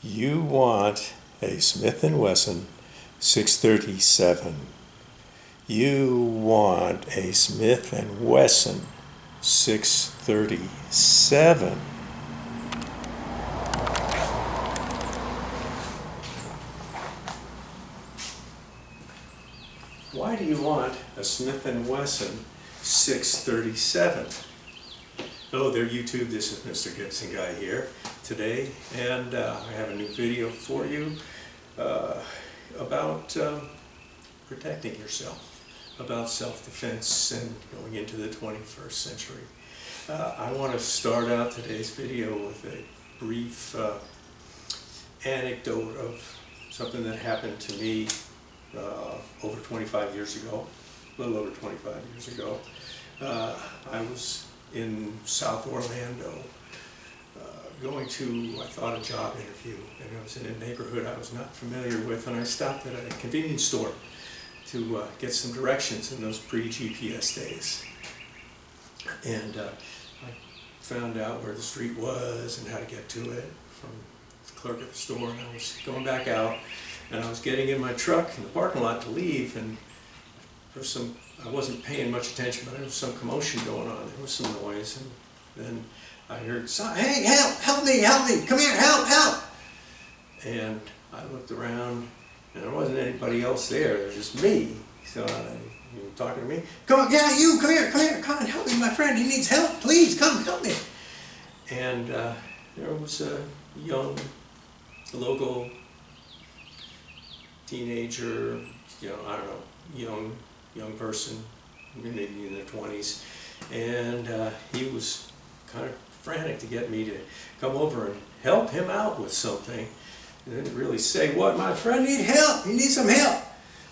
You want a Smith Wesson 637. You want a Smith Wesson 637. Why do you want a Smith Wesson 637? Hello there YouTube, this is Mr. Gibson Guy here today, and I have a new video for you about protecting yourself, about self-defense and going into the 21st century. I want to start out today's video with a brief anecdote of something that happened to me over 25 years ago, a little over 25 years ago. I was in South Orlando going to, I thought, a job interview, and I was in a neighborhood I was not familiar with, and I stopped at a convenience store to get some directions in those pre-GPS days. And I found out where the street was and how to get to it from the clerk at the store, and I was going back out, and I was getting in my truck in the parking lot to leave, and there was some, I wasn't paying much attention, but there was some commotion going on. There was some noise, and then I heard, "Hey, help me, come here, help!" And I looked around, and there wasn't anybody else there. There was just me. So you were talking to me? "Come on, yeah, you, come here, come on, help me, my friend. He needs help. Please, come help me." And there was a young, local teenager, I don't know, young person, maybe in their 20s, and he was kind of frantic to get me to come over and help him out with something. He didn't really say, "What, my friend need help, he needs some help,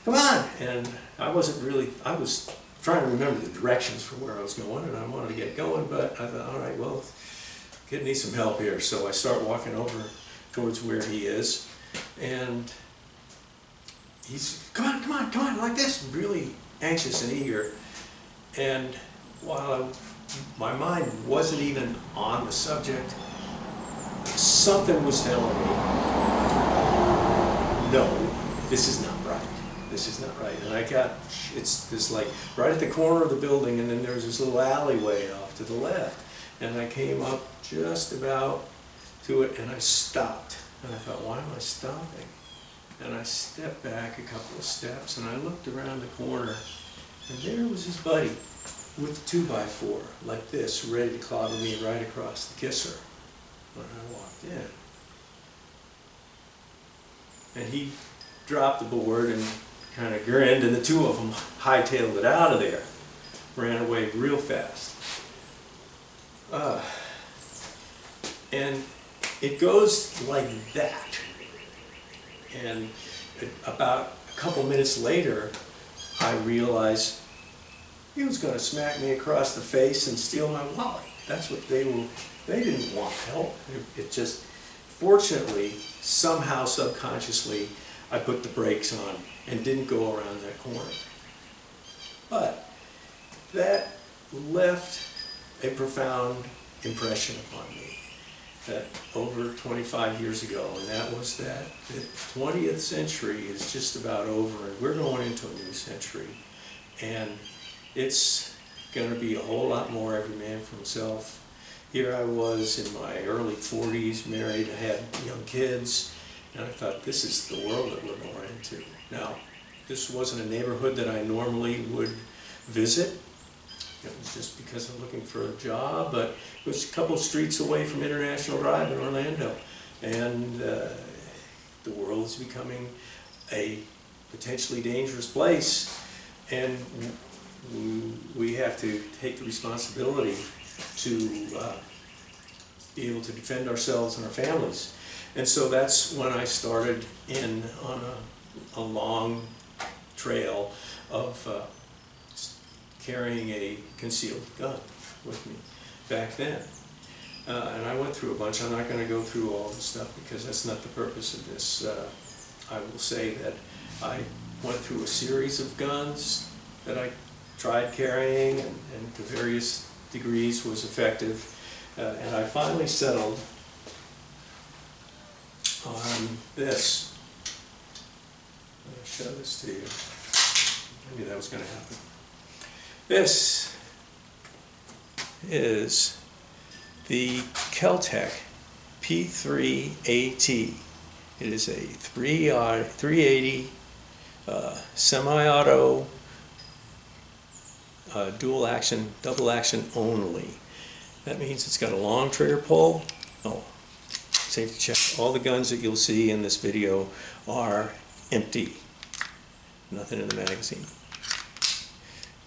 come on." And I was trying to remember the directions for where I was going, and I wanted to get going, but I thought, all right, well, kid needs some help here. So I start walking over towards where he is, and he's, come on, like this, really anxious and eager. And while my mind wasn't even on the subject, something was telling me, no, this is not right. This is not right. And it's this, like right at the corner of the building, and then there's this little alleyway off to the left. And I came up just about to it, and I stopped. And I thought, why am I stopping? And I stepped back a couple of steps, and I looked around the corner, and there was his buddy with a 2x4, like this, ready to clobber me right across the kisser when I walked in. And he dropped the board and kind of grinned, and the two of them hightailed it out of there, ran away real fast. And it goes like that. And about a couple minutes later, I realized he was going to smack me across the face and steal my wallet. That's what they didn't want help. It just, fortunately, somehow subconsciously, I put the brakes on and didn't go around that corner. But that left a profound impression upon me. That over 25 years ago, and that was that the 20th century is just about over, and we're going into a new century, and it's going to be a whole lot more every man for himself. Here I was in my early 40s, married, I had young kids, and I thought, this is the world that we're going into. Now, this wasn't a neighborhood that I normally would visit. It was just because I'm looking for a job, but it was a couple of streets away from International Drive in Orlando. And the world is becoming a potentially dangerous place, and we have to take the responsibility to be able to defend ourselves and our families. And so that's when I started in on a long trail of carrying a concealed gun with me back then. And I went through a bunch. I'm not going to go through all the stuff because that's not the purpose of this. I will say that I went through a series of guns that I tried carrying, and to various degrees was effective. And I finally settled on this. I'll show this to you. I knew that was going to happen. This is the Keltec P3AT. It is a 380 semi-auto dual action, double action only. That means it's got a long trigger pull. Oh, safety check. All the guns that you'll see in this video are empty. Nothing in the magazine.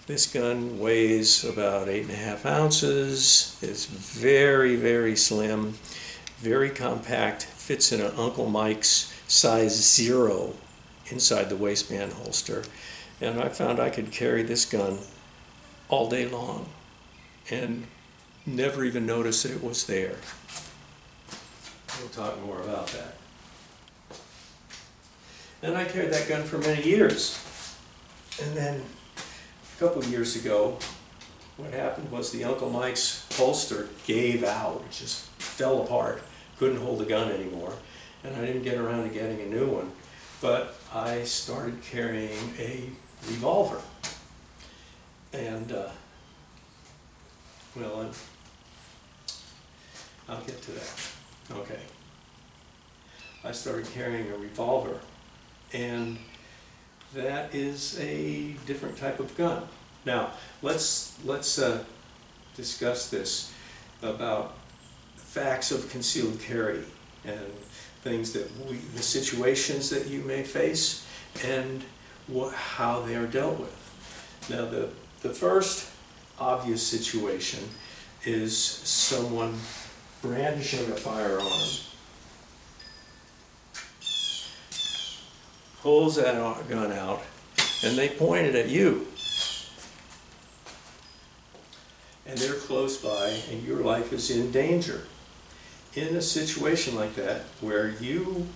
This gun weighs about 8.5 ounces. It's very, very slim, very compact, fits in an Uncle Mike's size 0 inside the waistband holster. And I found I could carry this gun all day long and never even notice that it was there. We'll talk more about that. And I carried that gun for many years. And then a couple of years ago, what happened was the Uncle Mike's holster gave out. It just fell apart. Couldn't hold the gun anymore. And I didn't get around to getting a new one. But I started carrying a revolver. And, well, I'll get to that. Okay. I started carrying a revolver, and that is a different type of gun. Now, let's discuss this about facts of concealed carry and things that the situations that you may face and how they are dealt with. Now, the first obvious situation is someone brandishing a firearm, pulls that gun out, and they point it at you. And they're close by, and your life is in danger. In a situation like that, where you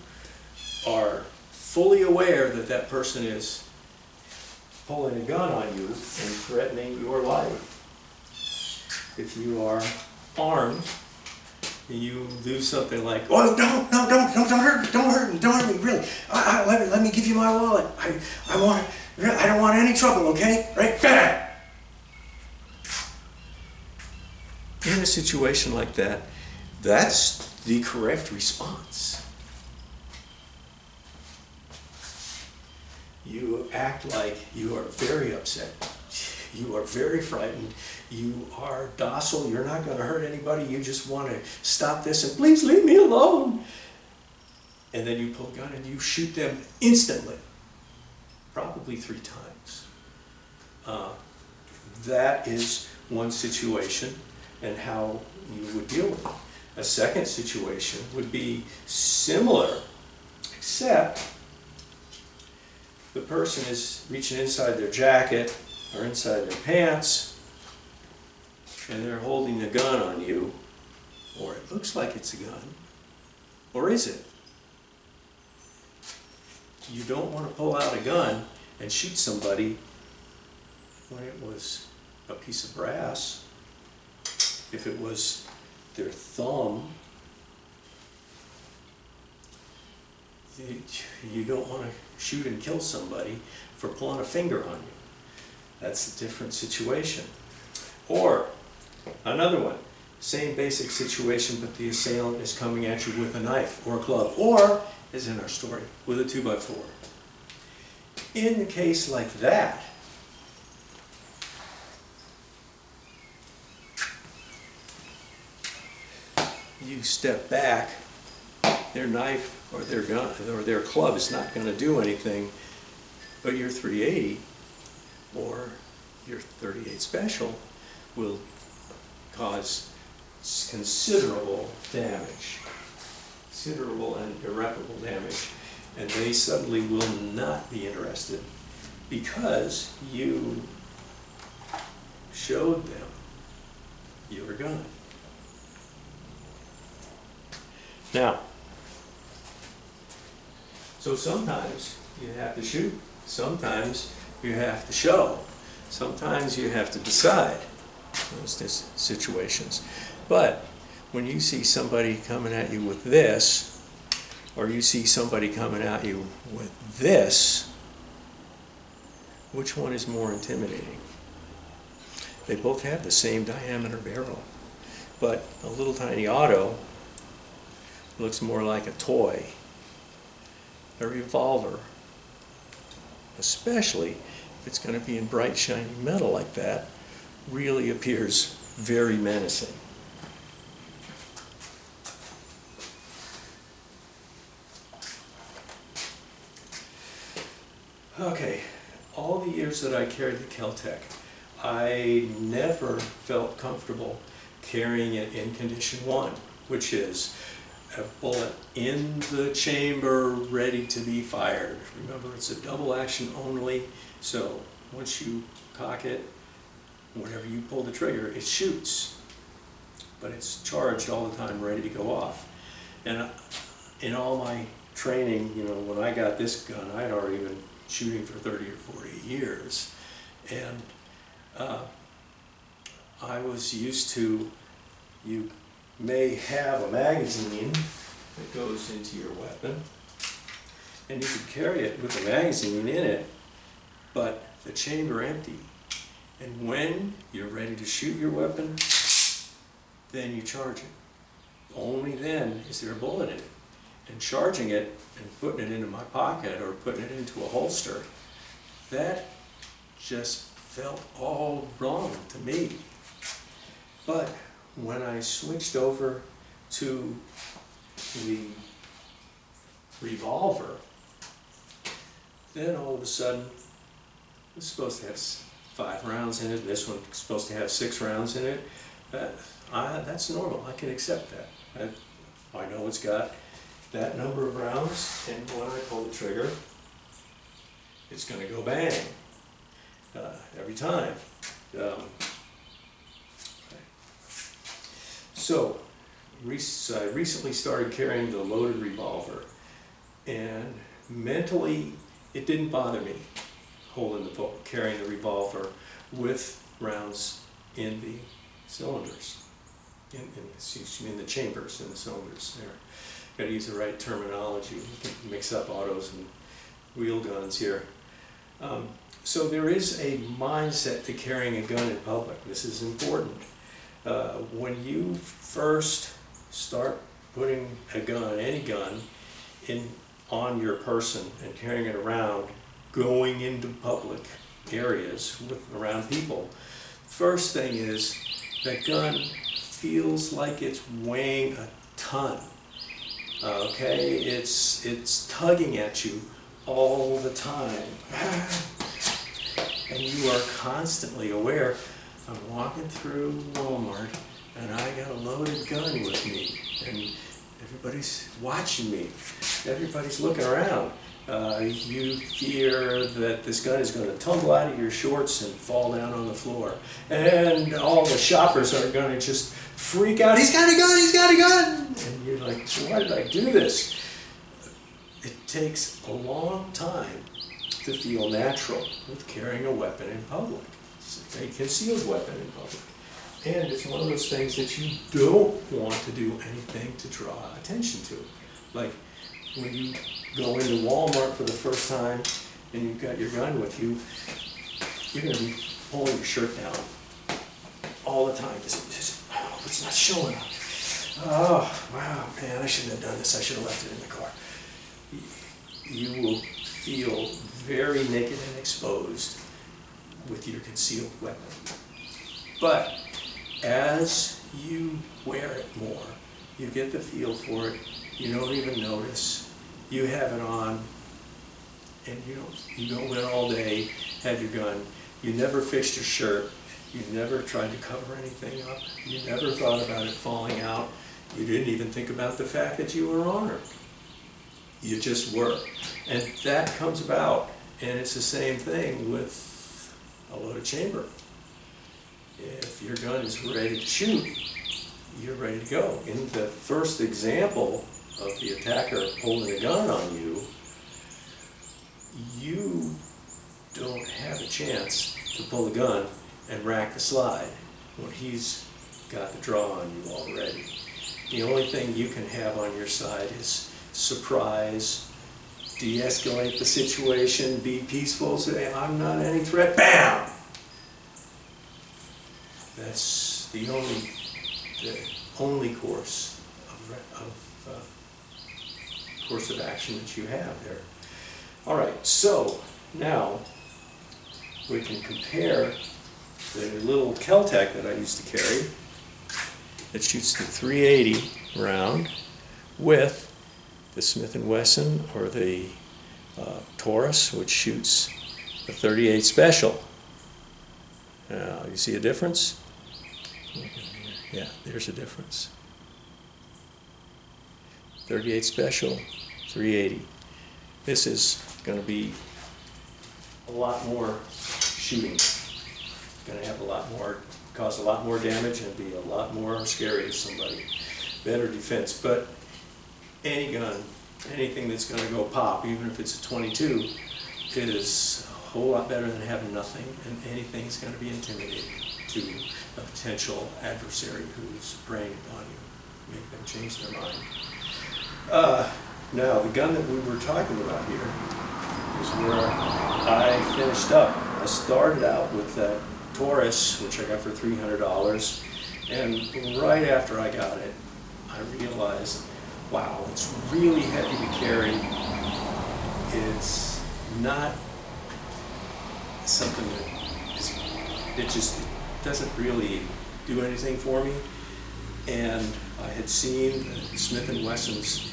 are fully aware that that person is pulling a gun on you and threatening your life, if you are armed, and you do something like, "Oh, don't hurt me, really. Let me give you my wallet. I don't want any trouble, okay? Right, bam!" In a situation like that, that's the correct response. You act like you are very upset. You are very frightened. You are docile. You're not going to hurt anybody. You just want to stop this and please leave me alone. And then you pull a gun and you shoot them instantly, probably 3 times. That is one situation and how you would deal with it. A second situation would be similar, except the person is reaching inside their jacket or inside their pants, and they're holding a gun on you, or it looks like it's a gun, or is it? You don't want to pull out a gun and shoot somebody when it was a piece of brass. If it was their thumb, you don't want to shoot and kill somebody for pulling a finger on you. That's a different situation. Or another one, same basic situation, but the assailant is coming at you with a knife or a club, or, as in our story, with a 2x4. In a case like that, you step back, their knife or their gun or their club is not going to do anything, but your 380 or your 38 Special will cause considerable damage, considerable and irreparable damage, and they suddenly will not be interested because you showed them your gun. Now, so sometimes you have to shoot, sometimes you have to show, sometimes you have to decide those situations. But when you see somebody coming at you with this, or you see somebody coming at you with this, which one is more intimidating? They both have the same diameter barrel, but a little tiny auto looks more like a toy. A revolver, especially if it's going to be in bright shiny metal like that, really appears very menacing. Okay, all the years that I carried the Kel-Tec, I never felt comfortable carrying it in condition 1, which is a bullet in the chamber ready to be fired. Remember, it's a double action only, so once you cock it, whenever you pull the trigger, it shoots. But it's charged all the time, ready to go off. And in all my training, you know, when I got this gun, I'd already been shooting for 30 or 40 years. And I was used to, you may have a magazine that goes into your weapon, and you can carry it with the magazine in it, but the chamber empty. And when you're ready to shoot your weapon, then you charge it. Only then is there a bullet in it. And charging it and putting it into my pocket or putting it into a holster, that just felt all wrong to me. But when I switched over to the revolver, then all of a sudden, it's supposed to have 5 rounds in it, this one's supposed to have 6 rounds in it. That's normal, I can accept that. I know it's got that number of rounds, and when I pull the trigger, it's going to go bang every time. So, I recently started carrying the loaded revolver, and mentally it didn't bother me carrying the revolver with rounds in the cylinders, in the chambers, in the cylinders there. Got to use the right terminology. You can mix up autos and wheel guns here. So there is a mindset to carrying a gun in public. This is important. When you first start putting a gun, any gun, on your person and carrying it around, going into public areas around people, first thing is that gun feels like it's weighing a ton. Okay, it's tugging at you all the time, and you are constantly aware. I'm walking through Walmart and I got a loaded gun with me, and everybody's watching me, everybody's looking around. You fear that this gun is going to tumble out of your shorts and fall down on the floor, and all the shoppers are going to just freak out. He's got a gun, he's got a gun! And you're like, why did I do this? It takes a long time to feel natural with carrying a weapon in public. It's a concealed weapon in public. And it's one of those things that you don't want to do anything to draw attention to. Like when you go into Walmart for the first time and you've got your gun with you, you're going to be pulling your shirt down all the time. It's not showing up. Oh, wow, man, I shouldn't have done this. I should have left it in the car. You will feel very naked and exposed with your concealed weapon. But as you wear it more, you get the feel for it, you don't even notice. You have it on, and you go in all day, had your gun, you never fixed your shirt, you never tried to cover anything up, you never thought about it falling out, you didn't even think about the fact that you were armed. You just were. And that comes about, and it's the same thing with a loaded chamber. If your gun is ready to shoot, you're ready to go. In the first example of the attacker holding a gun on you, you don't have a chance to pull the gun and rack the slide when he's got the draw on you already. The only thing you can have on your side is surprise, de-escalate the situation, be peaceful, say, I'm not any threat, BAM! That's the only course of action that you have there. All right, so now we can compare the little Kel-Tec that I used to carry that shoots the 380 round with the Smith & Wesson or the Taurus, which shoots the 38 Special. You see a difference? Yeah, there's a difference. 38 Special, 380. This is going to be a lot more shooting. Going to have a lot more, cause a lot more damage and be a lot more scary to somebody. Better defense, but any gun, anything that's going to go pop, even if it's a 22, is a whole lot better than having nothing, and anything's going to be intimidating to a potential adversary who's preying upon you, make them change their mind. Now, the gun that we were talking about here is where I finished up. I started out with that Taurus, which I got for $300, and right after I got it, I realized, wow, it's really heavy to carry. It's not something that it just doesn't really do anything for me. And I had seen the Smith & Wessons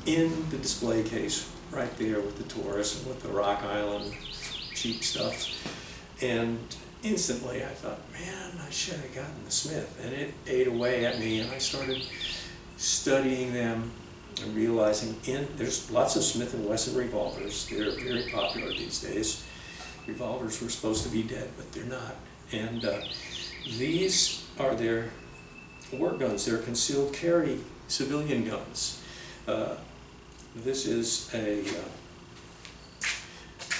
in the display case right there with the Taurus and with the Rock Island cheap stuff. And instantly I thought, man, I should have gotten the Smith. And it ate away at me, and I started studying them and realizing there's lots of Smith & Wesson revolvers. They're very popular these days. Revolvers were supposed to be dead, but they're not. And these are their work guns. They're concealed carry civilian guns. This is a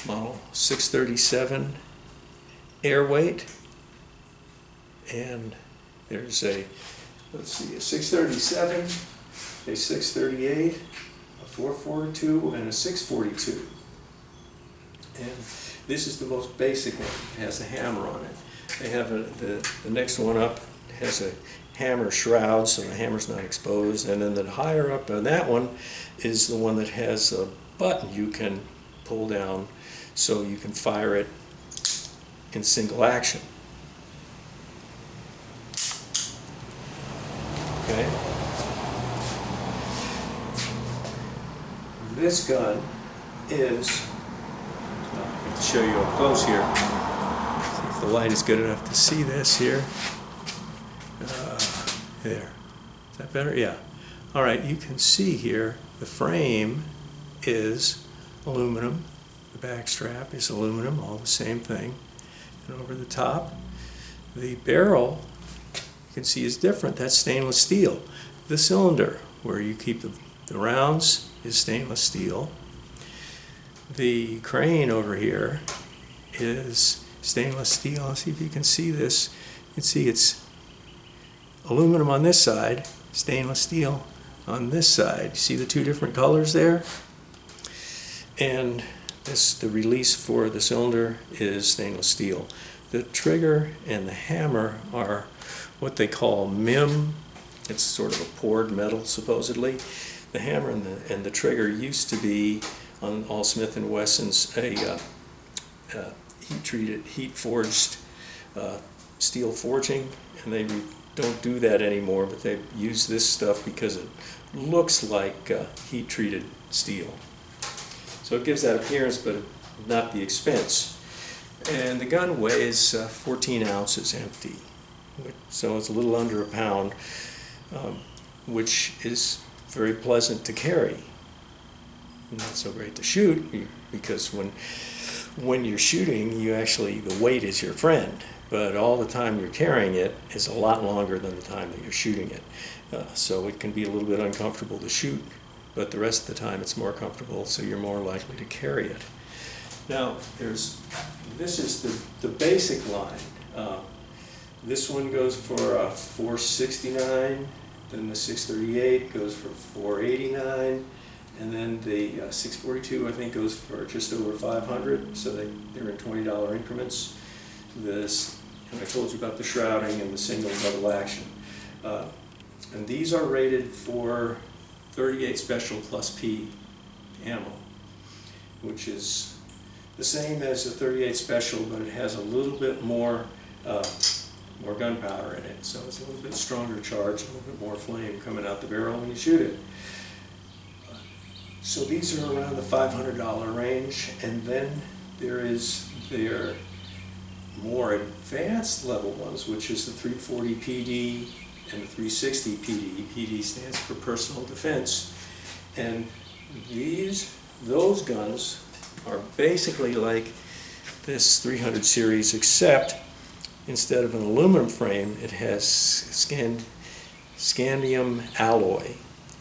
model 637 Airweight, and there's a, let's see, a 637, a 638, a 442, and a 642. And this is the most basic one. It has a hammer on it. They have the next one up has a hammer shroud, so the hammer's not exposed. And then the higher up on that one is the one that has a button you can pull down so you can fire it in single action. Okay. This gun is, well, I have to show you up close here. See if the light is good enough to see this here. There. Is that better? Yeah. All right, you can see here the frame is aluminum. The back strap is aluminum, all the same thing. And over the top, the barrel, you can see, is different. That's stainless steel. The cylinder, where you keep the rounds, is stainless steel. The crane over here is stainless steel. Let's see if you can see this. You can see it's aluminum on this side, stainless steel on this side. You see the two different colors there? And the release for the cylinder is stainless steel. The trigger and the hammer are what they call MIM. It's sort of a poured metal, supposedly. The hammer and the trigger used to be on all Smith & Wessons a heat-treated, heat-forged steel forging, and they don't do that anymore, but they use this stuff because it looks like heat-treated steel. So it gives that appearance, but not the expense. And the gun weighs 14 ounces empty, so it's a little under a pound, which is very pleasant to carry. Not so great to shoot, because when you're shooting, the weight is your friend. But all the time you're carrying it is a lot longer than the time that you're shooting it. So it can be a little bit uncomfortable to shoot, but the rest of the time it's more comfortable, so you're more likely to carry it. Now, this is the basic line. This one goes for $469, then the 638 goes for $489, And then the 642, I think, goes for just over 500, so they're in $20 increments. This, and I told you about the shrouding and the single and double action. And these are rated for 38 special plus P ammo, which is the same as the 38 special, but it has a little bit more gunpowder in it, so it's a little bit stronger charge, a little bit more flame coming out the barrel when you shoot it. So these are around the $500 range, and then there is their more advanced level ones, which is the 340 PD and the 360 PD. PD stands for personal defense, and those guns are basically like this 300 series, except instead of an aluminum frame, it has Scandium alloy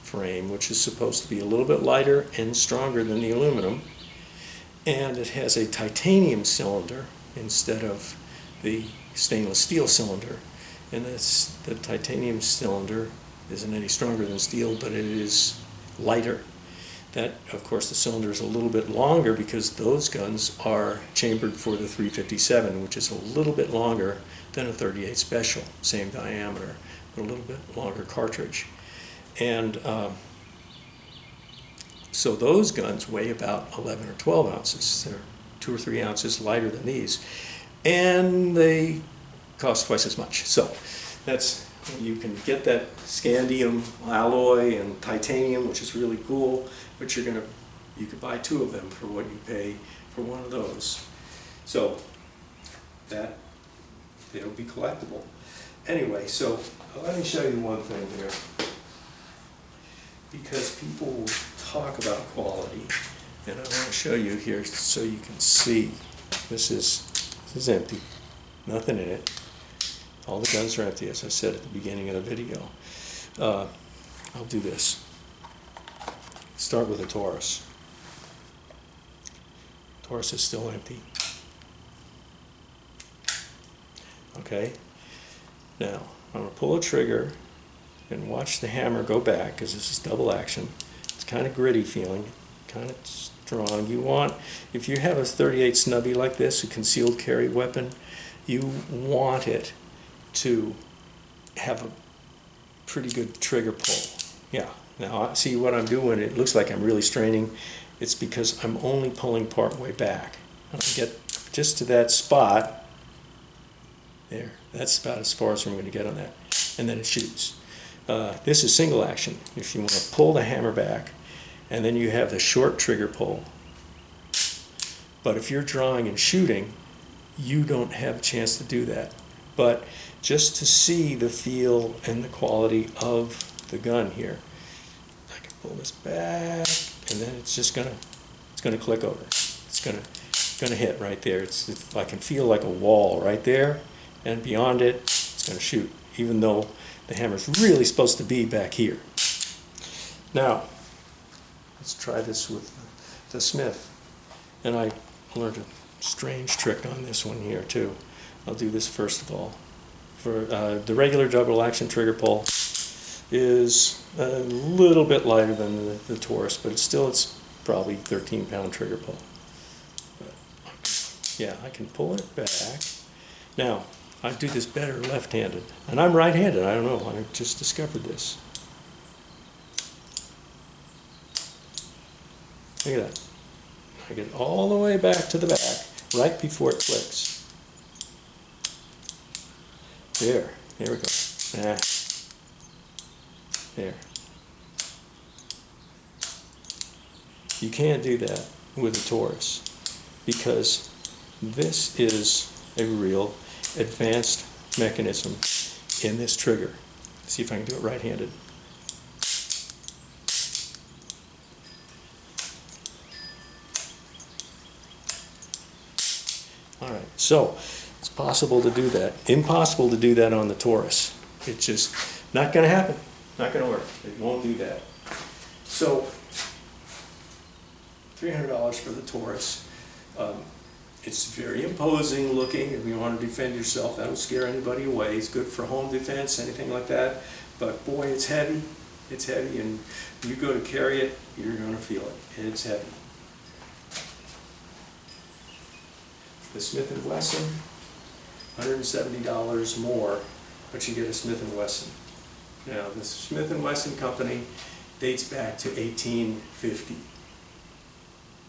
frame, which is supposed to be a little bit lighter and stronger than the aluminum, and it has a titanium cylinder instead of the stainless steel cylinder. And the titanium cylinder isn't any stronger than steel, but it is lighter. That, of course, the cylinder is a little bit longer because those guns are chambered for the 357, which is a little bit longer than a 38 special, same diameter, but a little bit longer cartridge. And so those guns weigh about 11 or 12 ounces. They're 2 or 3 ounces lighter than these, and they cost twice as much. So that's, you can get that Scandium alloy and titanium, which is really cool, but you could buy 2 of them for what you pay for one of those. So they'll be collectible. Anyway, so let me show you one thing here, because people will talk about quality, and I want to show you here so you can see. This is empty, nothing in it. All the guns are empty, as I said at the beginning of the video. I'll do this. Start with a Taurus. Taurus is still empty. Okay, now I'm going to pull a trigger and watch the hammer go back, because this is double action. It's kind of gritty feeling, kind of strong. You want, if you have a 38 snubby like this, a concealed carry weapon, you want it to have a pretty good trigger pull. Yeah, now see what I'm doing, it looks like I'm really straining. It's because I'm only pulling part way back. And I get just to that spot, there, that's about as far as I'm going to get on that. And then it shoots. This is single action. If you want to pull the hammer back, and then you have the short trigger pull. But if you're drawing and shooting, you don't have a chance to do that. But just to see the feel and the quality of the gun here, I can pull this back, and then it's just gonna click over. It's gonna hit right there. I can feel like a wall right there, and beyond it, it's gonna shoot, even though the hammer's really supposed to be back here. Now, let's try this with the Smith. And I learned a strange trick on this one here too. I'll do this first of all. For the regular double action trigger pull is a little bit lighter than the Taurus, but it's probably 13-pound trigger pull. But, yeah, I can pull it back. Now, I do this better left-handed, and I'm right-handed. I don't know. I just discovered this. Look at that. I get all the way back to the back, right before it clicks. There we go. There. You can't do that with a Taurus, because this is a real advanced mechanism in this trigger. Let's see if I can do it right-handed. All right, so it's possible to do that. Impossible to do that on the Taurus. It's just not going to happen. Not going to work. It won't do that. So, $300 for the Taurus. It's very imposing looking. If you want to defend yourself, that will scare anybody away. It's good for home defense, anything like that. But boy, it's heavy. It's heavy, and you go to carry it, you're going to feel it. It's heavy. The Smith & Wesson, $170 more, but you get a Smith & Wesson. Now, the Smith & Wesson company dates back to 1850.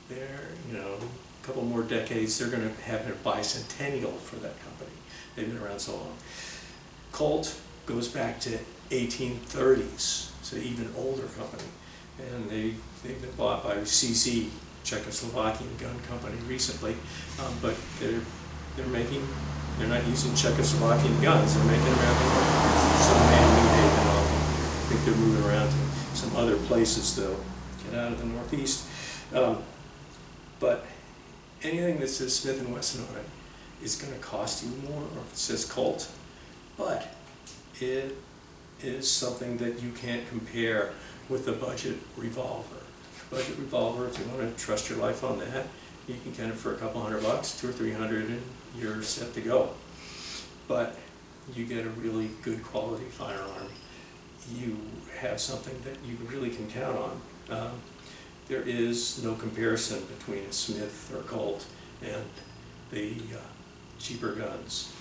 They're, a couple more decades, they're going to have a bicentennial for that company. They've been around so long. Colt goes back to 1830s, so even older company. And they've been bought by CZ, Czechoslovakian gun company, recently. But they're not using Czechoslovakian guns, they're making American guns. So I think they're moving around to some other places, though. Get out of the Northeast. But anything that says Smith & Wesson on it is going to cost you more, or if it says Colt, but it is something that you can't compare with the budget revolver. Budget revolver, if you want to trust your life on that, you can get it for a couple $100, $200 or $300, and you're set to go. But you get a really good quality firearm. You have something that you really can count on. There is no comparison between a Smith or Colt and the cheaper guns.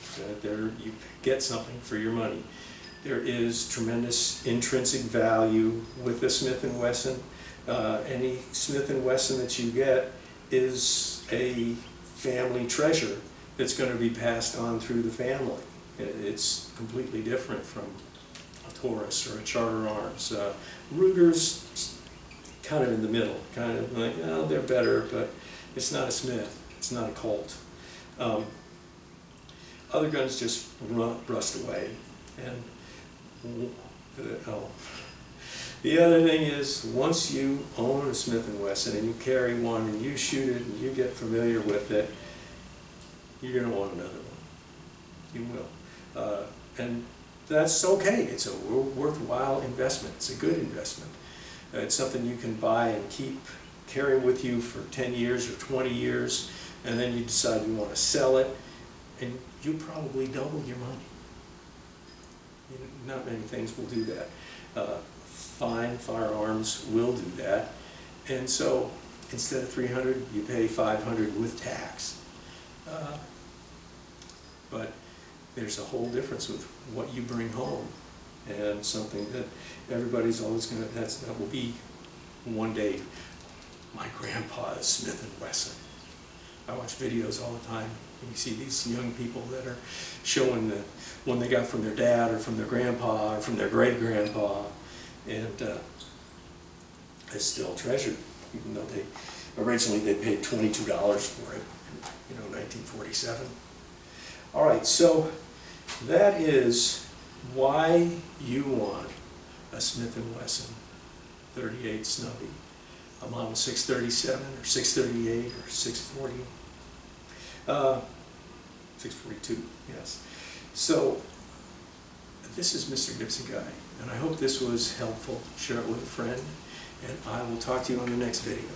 You get something for your money. There is tremendous intrinsic value with the Smith & Wesson. Any Smith & Wesson that you get is a family treasure that's going to be passed on through the family. It's completely different from a Taurus or a Charter Arms. Ruger's kind of in the middle, kind of like, oh, they're better, but it's not a Smith, it's not a Colt. Other guns just rust away. And the other thing is, once you own a Smith & Wesson and you carry one and you shoot it and you get familiar with it, you're going to want another one. You will. And that's okay. It's a worthwhile investment. It's a good investment. It's something you can buy and keep carrying with you for 10 years or 20 years, and then you decide you want to sell it, and you probably double your money. Not many things will do that. Fine firearms will do that, and so instead of $300, you pay $500 with tax. But there's a whole difference with what you bring home, and something that everybody's always going to, that will be one day my grandpa's Smith & Wesson. I watch videos all the time. You see these young people that are showing the one they got from their dad or from their grandpa or from their great-grandpa, and it's still treasured, even though originally they paid $22 for it in 1947. All right, so that is why you want a Smith & Wesson 38 Snubby, a Model 637 or 638 or 640, 642, yes. So this is Mr. Gibson Guy, and I hope this was helpful. Share it with a friend, and I will talk to you on the next video.